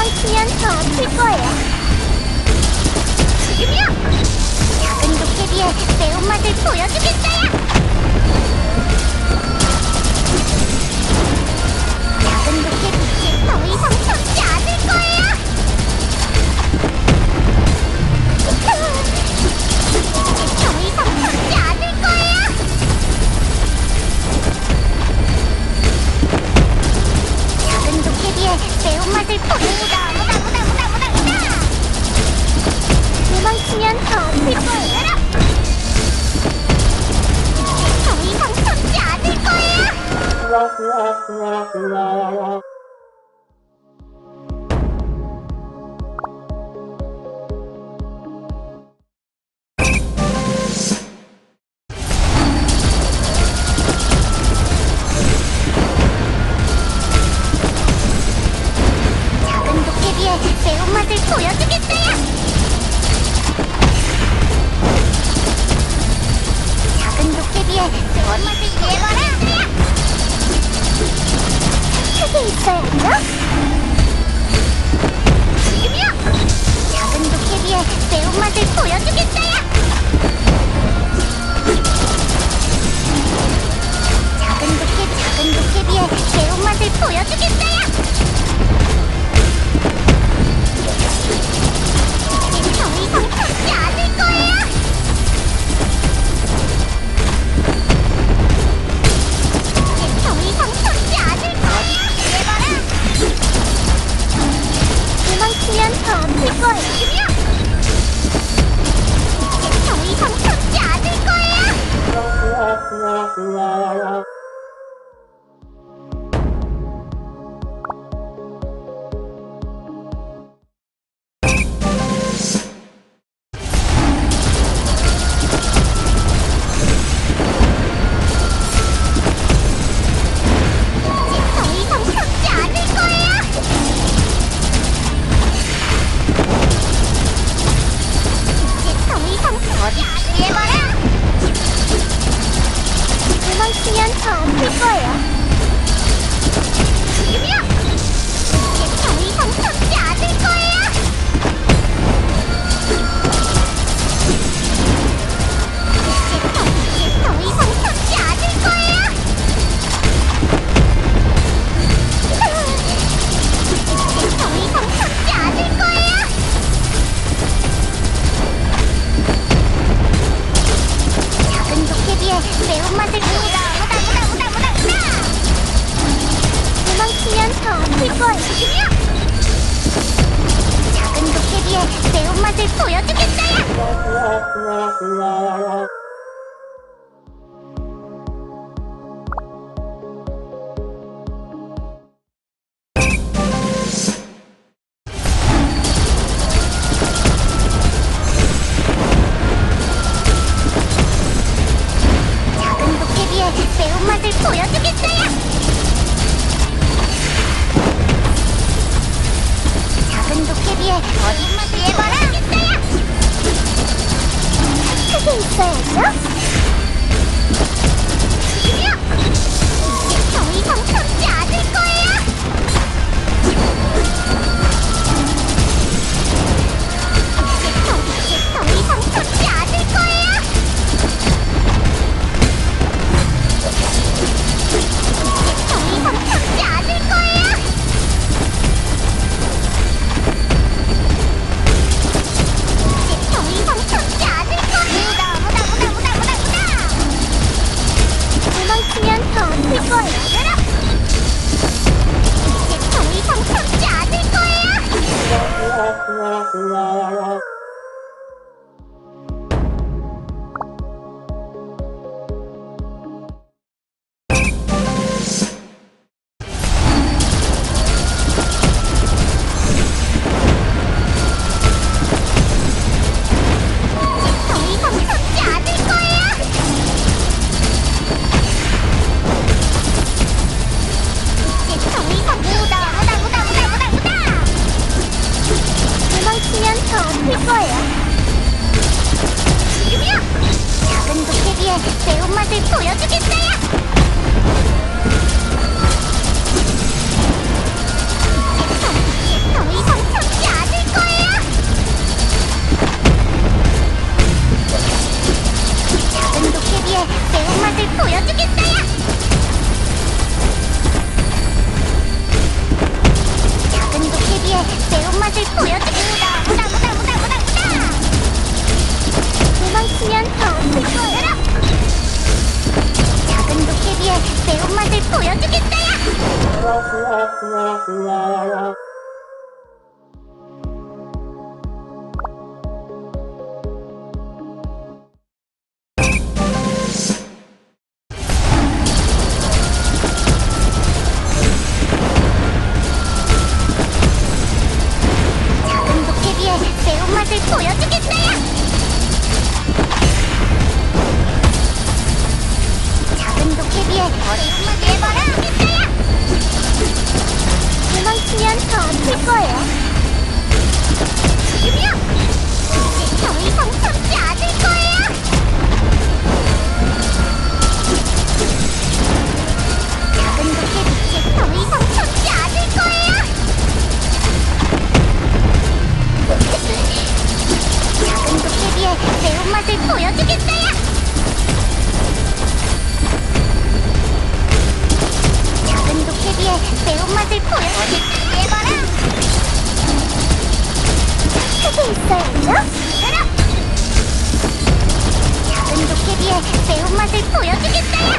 도망치면 더 아플 거예요. 지금이요! 작은 도깨비의 매운맛을 보여주겠어요! 작은 도깨비 더 이상 참지 않을 거예요! 더 이상 참지 않을 거예요! 작은 도깨비의 매운맛을 보여주다 도망치면 더 아플 거예요! 더 이상 참지 않을 거예요! 작은 도깨비의 매운맛을 보여주겠어요! 작은 도깨비의 매운맛을 내버려! 크게 있어야죠? 지금이요! 작은 도깨비의 매운맛을 보여주겠어요! 작은 도깨비의 매운맛을 보여주겠어요! 이제 더 이상 참지 않을 거예요! 이제 더 이상 참지 않을 거예요! 내버려! 도망치면 더 아플 거예요! 지금이요! 이제 더 이상 참지 않을 거예요! 더 이상 참지 않을 거예요! 이제 더 이상 어디 내버려! 도망치면 더 아플 거예요! 지금이요! 이제 더 이상 참지 않을 거예요! 이제 더 이상 참지 않을 거예요! 이제 더 이상 참지 않을 거예요! 작은 도깨비의 매운맛을 도망치면 더 아플 거예요! 지금이요! 작은 도깨비의 매운맛을 보여주겠어요! 작은 도깨비의 매운맛을 보여주겠어요! 작은 도깨비의 어린 맛을 내버려주겠어요! 크게 있어야죠? 지금이요! 이제 더 이상 참지 않을 거예요! 이제 더 이상 참지 않을 거예요! 이제 더 이상 참지 않을 거예요! 이제 더 이상 참지 않을 거예요! 도망치면 더 아플 거예요! 이제 더 이상 참지 않을 거예요! 더 이상 참지 않을 거예요! 이제 더 이상 도망치면 더 아플 거예요! 지금이요! 작은 도깨비의 매운맛을 보여주겠어요! 이제 더 이상 보여주겠다야. 작은 도깨비의 매운맛을 보여주겠다야. 작은 도깨비의 매운맛을 보여주겠다야. 도망치면 더 아플 거예요. 지금이요! 이제 더 이상 참지 않을 거예요. 작은 도깨비 이제 더 이상 참지 않을 거예요. 작은 도깨비의 매운맛을 보여주겠다야. 작은 도깨비의 매운맛을 보여주겠다야. 해봐라. 크게 있어야죠. 해라. 작은 도깨비의 매운맛을 보여주겠다야.